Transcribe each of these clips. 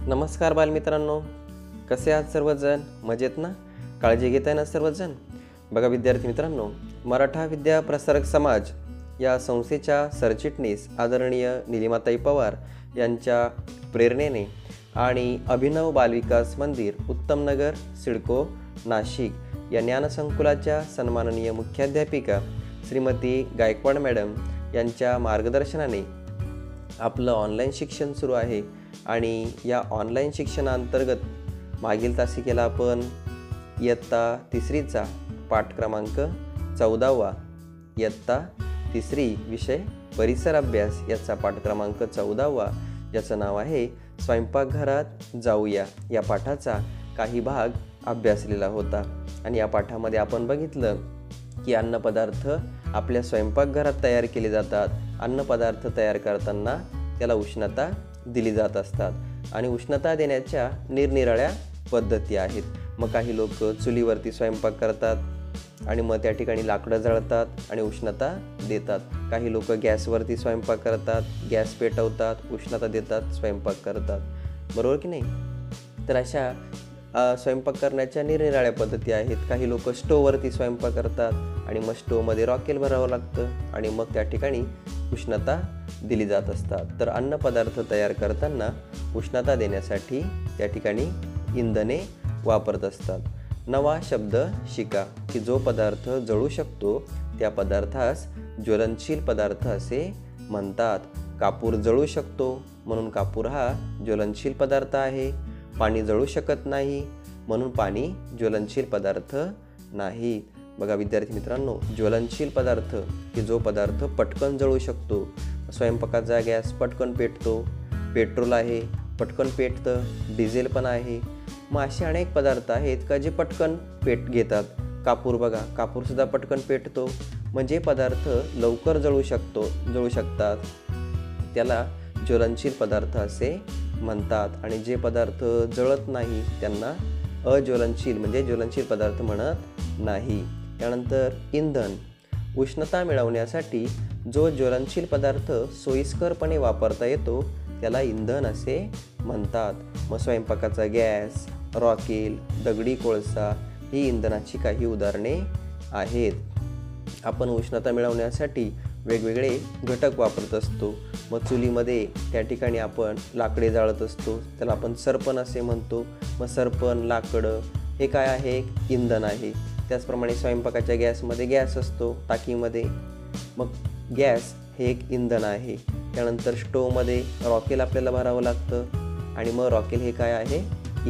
नमस्कार बालमित्रांनो, कसे आहात सर्वजण? मजेत ना? काळजी घेताय ना सर्वजण? बघा विद्यार्थी मित्रांनो, मराठा विद्या प्रसारक समाज या संस्थेच्या सरचिटणीस आदरणीय निलिमाताई पवार यांच्या प्रेरणेने आणि अभिनव बालविकास मंदिर उत्तमनगर सिडको नाशिक या ज्ञानसंकुलाच्या सन्माननीय मुख्याध्यापिका श्रीमती गायकवाड मॅडम यांच्या मार्गदर्शनाने आपलं ऑनलाईन शिक्षण सुरू आहे. आणि या ऑनलाईन शिक्षणाअंतर्गत मागील तासिकेला आपण इयत्ता तिसरीचा पाठ क्रमांक 14वा इयत्ता तिसरी विषय परिसर अभ्यास याचा पाठ क्रमांक 14वा ज्याचं नाव आहे स्वयंपाकघरात जाऊया या पाठाचा काही भाग अभ्यासलेला होता. आणि या पाठामध्ये आपण बघितलं की अन्नपदार्थ आपल्या स्वयंपाकघरात तयार केले जातात. अन्नपदार्थ तयार करताना त्याला उष्णता दिली जात असतात आणि उष्णता देण्याच्या निरनिराळ्या पद्धती आहेत. मग काही लोक चुलीवरती स्वयंपाक करतात आणि मग त्या ठिकाणी लाकडं जळतात आणि उष्णता देतात. काही लोक गॅसवरती स्वयंपाक करतात, गॅस पेटवतात, उष्णता देतात, स्वयंपाक करतात. बरोबर की नाही? तर अशा स्वयंपाक करण्याच्या निरनिराळ्या पद्धती आहेत. काही लोक स्टोववरती स्वयंपाक करतात आणि मग स्टोवमध्ये रॉकेल भरावं लागतं आणि मग त्या ठिकाणी उष्णता दिली जात असतात. तर अन्नपदार्थ तयार करताना उष्णता देण्यासाठी त्या ठिकाणी इंधने वापरत असतात. नवा शब्द शिका की जो पदार्थ जळू शकतो त्या पदार्थास ज्वलनशील पदार्थ असे म्हणतात. कापूर जळू शकतो म्हणून कापूर हा ज्वलनशील पदार्थ आहे. पाणी जळू शकत नाही म्हणून पाणी ज्वलनशील पदार्थ नाही. बघा विद्यार्थी मित्रांनो, ज्वलनशील पदार्थ की जो पदार्थ पटकन जळू शकतो. स्वयंपाकाचा गॅस पटकन पेटतो, पेट्रोल आहे पटकन पेटतं, डिझेल पण आहे. मग असे अनेक पदार्थ आहेत का जे पटकन पेट घेतात. कापूर बघा, कापूरसुद्धा पटकन पेटतो. म्हणजे पदार्थ लवकर जळू शकतात त्याला ज्वलनशील पदार्थ असे म्हणतात. आणि जे पदार्थ जळत नाही त्यांना अज्वलनशील म्हणजे ज्वलनशील पदार्थ म्हणत नाही. त्यानंतर इंधन, उष्णता मिळवण्यासाठी जो ज्वलनशील पदार्थ सोयीस्करपणे वापरता येतो त्याला इंधन असे म्हणतात. मग स्वयंपाकाचा गॅस, रॉकेल, दगडी कोळसा ही इंधनाची काही उदाहरणे आहेत. आपण उष्णता मिळवण्यासाठी वेगवेगळे घटक वापरत असतो. मग चुलीमध्ये त्या ठिकाणी आपण लाकडे जाळत असतो, त्याला आपण सरपण असे म्हणतो. मग सरपण, लाकडं हे काय आहे? इंधन आहे. त्याचप्रमाणे स्वयंपाकाच्या गॅसमध्ये गॅस असतो टाकीमध्ये, मग गॅस हे एक इंधन आहे. त्यानंतर स्टोवमध्ये रॉकेल आपल्याला भरावं लागतं आणि मग रॉकेल हे काय आहे?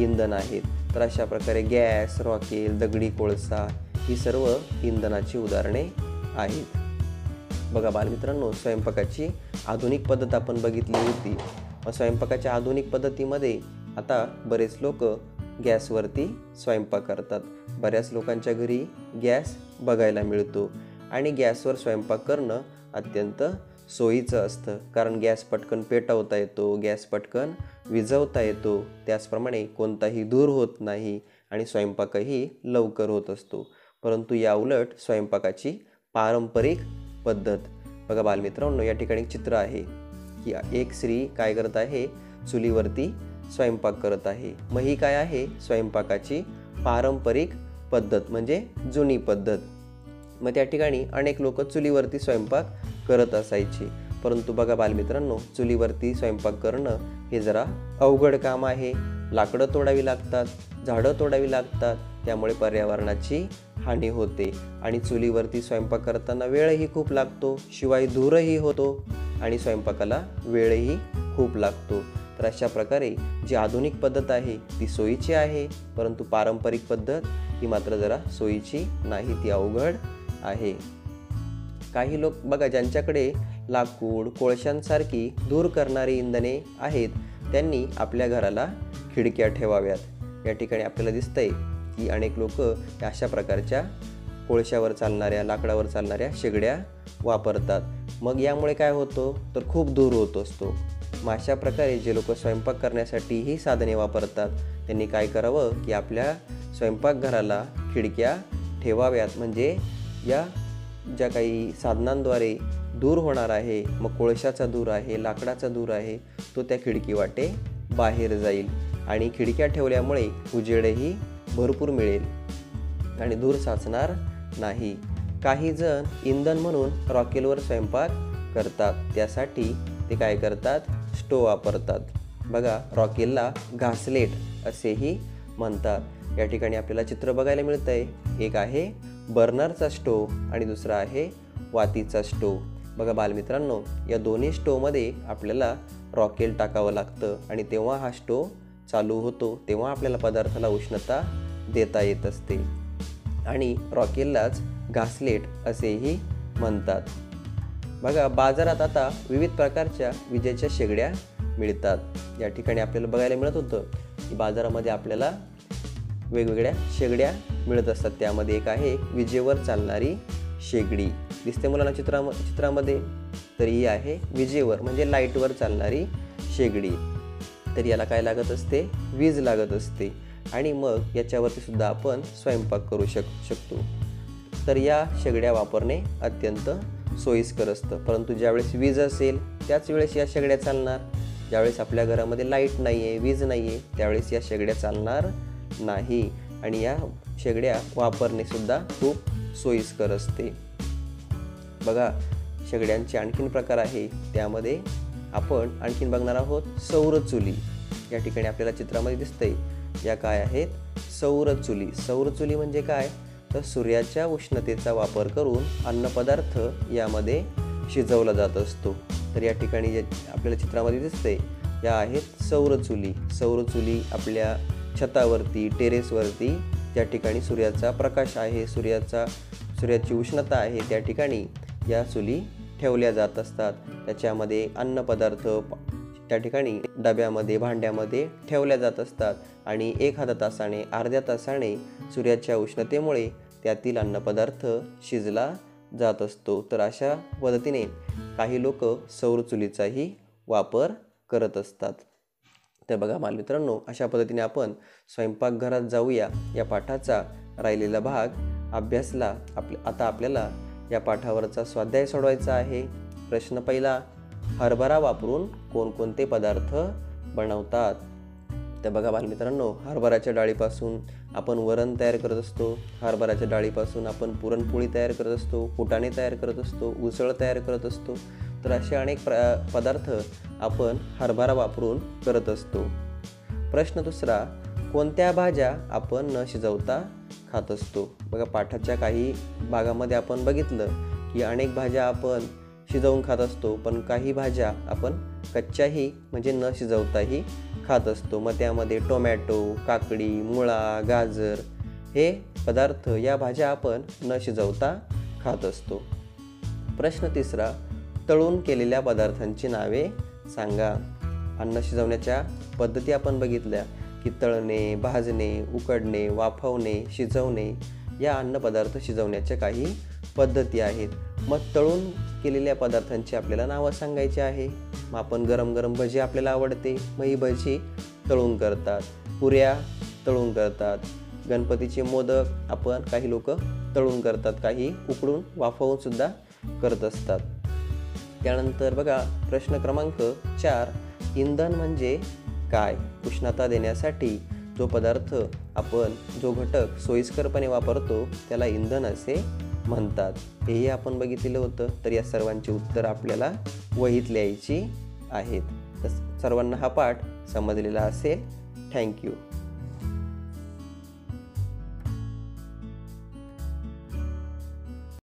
इंधन आहेत. तर अशा प्रकारे गॅस, रॉकेल, दगडी कोळसा ही सर्व इंधनाची उदाहरणे आहेत. बघा बालमित्रांनो, स्वयंपाकाची आधुनिक पद्धत आपण बघितली होती. स्वयंपाकाच्या आधुनिक पद्धतीमध्ये आता बरेच लोक गॅसवरती स्वयंपाक करतात. बऱ्याच लोकांच्या घरी गॅस बघायला मिळतो आणि गॅसवर स्वयंपाक करणं अत्यंत सोयीचं असतं. कारण गॅस पटकन पेटवता येतो, गॅस पटकन विझवता येतो. त्याचप्रमाणे कोणताही धूर होत नाही आणि स्वयंपाकही लवकर होत असतो. परंतु या उलट स्वयंपाकाची पारंपरिक पद्धत बघा बालमित्रांनो, या ठिकाणी चित्र आहे की एक स्त्री काय करत आहे? चुलीवरती स्वयंपाक करत आहे. मग ही काय आहे? स्वयंपाकाची पारंपरिक पद्धत म्हणजे जुनी पद्धत. मग त्या ठिकाणी अनेक लोक चुलीवरती स्वयंपाक करत असायचे. परंतु बघा बालमित्रांनो, चुलीवरती स्वयंपाक करणं हे जरा अवघड काम आहे. लाकडं तोडावी लागतात, झाडं तोडावी लागतात, त्यामुळे पर्यावरणाची हानी होते. आणि चुलीवरती स्वयंपाक करताना वेळही खूप लागतो, शिवाय धूरही होतो आणि स्वयंपाकाला वेळही खूप लागतो. तर अशा प्रकारे जी आधुनिक पद्धत आहे ती सोयीची आहे, परंतु पारंपरिक पद्धत ही मात्र जरा सोयीची नाही, ती अवघड आहे. काही लोक बघा ज्यांच्याकडे लाकूड, कोळशांसारखी धूर करणारी इंधने आहेत त्यांनी आपल्या घराला खिडक्या ठेवाव्यात. या ठिकाणी आपल्याला दिसतंय की अनेक लोक अशा प्रकारच्या कोळशावर चालणाऱ्या, लाकडावर चालणाऱ्या शेगड्या वापरतात. मग यामुळे काय होतं तर खूप धूर होत असतो. मग अशा प्रकारे जे लोक स्वयंपाक करण्यासाठी ही साधने वापरतात त्यांनी काय करावं की आपल्या स्वयंपाकघराला खिडक्या ठेवाव्यात. म्हणजे या ज्या काही साधनांद्वारे धूर होणार आहे, मग कोळशाचा धूर आहे, लाकडाचा धूर आहे, तो त्या खिडकी वाटे बाहेर जाईल आणि खिडक्या ठेवल्यामुळे उजेडही भरपूर मिळेल आणि धूर साचणार नाही. काही जण इंधन म्हणून रॉकेलवर स्वयंपाक करतात. त्यासाठी ते काय करतात? स्टोव वापरतात. बघा, रॉकेलला घासलेट असेही म्हणतात. या ठिकाणी आपल्याला चित्र बघायला मिळतंय. एक आहे बर्नरचा स्टोव आणि दुसरा आहे वातीचा स्टोव. बघा बालमित्रांनो, या दोन्ही स्टोवमध्ये आपल्याला रॉकेल टाकावं लागतं आणि तेव्हा हा स्टोव चालू होतो. तेव्हा आपल्याला पदार्थाला उष्णता देता येत असते आणि रॉकेललाच घासलेट असेही म्हणतात. बघा, बाजारात आता विविध प्रकारच्या विजेच्या शेगड्या मिळतात. या ठिकाणी आपल्याला बघायला मिळत होतं की बाजारामध्ये आपल्याला वेगवेगळ्या शेगड्या मिळत असतात. त्यामध्ये एक आहे विजेवर चालणारी शेगडी. दिसते मुलांना चित्रामध्ये? तर ही आहे विजेवर म्हणजे लाईटवर चालणारी शेगडी. तर याला काय लागत असते? वीज लागत असते आणि मग याच्यावरती सुद्धा आपण स्वयंपाक करू शकतो. तर या शेगड्या वापरणे अत्यंत सोयीस्कर असतं. परंतु ज्यावेळेस वीज असेल त्याच वेळेस या शेगड्या चालणार. ज्यावेळेस आपल्या घरामध्ये लाईट नाही आहे, वीज नाही आहे, त्यावेळेस या शेगड्या चालणार नाही आणि या शेगड्या वापरणे सुद्धा खूप सोयीस्कर असते. बघा, शेगड्यांचे आणखीन प्रकार आहे. त्यामध्ये आपण आणखीन बघणार आहोत सौर चुली. या ठिकाणी आपल्याला चित्रामध्ये दिसतंय या काय आहेत? सौर चुली. सौर चुली म्हणजे काय? तर सूर्याच्या उष्णतेचा वापर करून अन्नपदार्थ यामध्ये शिजवला जात असतो. तर या ठिकाणी जे आपल्याला चित्रामध्ये दिसतंय या आहेत सौर चुली. सौर चुली आपल्या छतावरती, टेरेसवरती ज्या ठिकाणी सूर्याचा प्रकाश आहे, सूर्याची उष्णता आहे, त्या ठिकाणी या चुली ठेवल्या जात असतात. त्याच्यामध्ये अन्नपदार्थ त्या ठिकाणी डब्यामध्ये, भांड्यामध्ये ठेवल्या जात असतात आणि एखाद्या तासाने, अर्ध्या तासाने सूर्याच्या उष्णतेमुळे त्यातील अन्नपदार्थ शिजला जात असतो. तर अशा पद्धतीने काही लोक सौर चुलीचाही वापर करत असतात. तर बघा बालमित्रांनो, अशा पद्धतीने आपण स्वयंपाकघरात जाऊया. या पाठाचा राहिलेला भाग अभ्यासला. आता आपल्याला या पाठावरचा स्वाध्याय सोडवायचा आहे. प्रश्न पहिला, हरभरा वापरून कोणकोणते पदार्थ बनवतात? तर बघा बालमित्रांनो, हरभऱ्याच्या डाळीपासून आपण वरण तयार करत असतो. हरभऱ्याच्या डाळीपासून आपण पुरणपोळी तयार करत असतो, फुटाणे तयार करत असतो, उसळ तयार करत असतो. तर असे अनेक पदार्थ आपण हरभरा वापरून करत असतो. प्रश्न दुसरा, कोणत्या भाज्या आपण न शिजवता खात असतो? बघा, पाठाच्या काही भागामध्ये आपण बघितलं की अनेक भाज्या आपण शिजवून खात असतो, पण काही भाज्या आपण कच्च्याही म्हणजे न शिजवताही खात असतो. मग त्यामध्ये टोमॅटो, काकडी, मुळा, गाजर हे पदार्थ, या भाज्या आपण न शिजवता खात असतो. प्रश्न तिसरा, तळून केलेल्या पदार्थांची नावे सांगा. अन्न शिजवण्याच्या पद्धती आपण बघितल्या की तळणे, भाजणे, उकडणे, वाफवणे, शिजवणे या अन्नपदार्थ शिजवण्याच्या काही पद्धती आहेत. मग तळून केलेल्या पदार्थांची आपल्याला नावं सांगायची आहे. मग आपण गरम गरम भजी आपल्याला आवडते, मग ही भजी तळून करतात. पुऱ्या तळून करतात. गणपतीचे मोदक आपण काही लोक तळून करतात, काही उकडून वाफवून सुद्धा करत असतात. त्यानंतर बघा प्रश्न क्रमांक 4, इंधन म्हणजे काय? उष्णता देण्यासाठी जो पदार्थ आपण, जो घटक सोयीस्करपणे वापरतो त्याला इंधन असे म्हणतात. हेही आपण बघितलेलं होतं. तर या सर्वांची उत्तर आपल्याला वहीत लिहायची आहेत. तर सर्वांना हा पाठ समजलेला असेल. थँक्यू.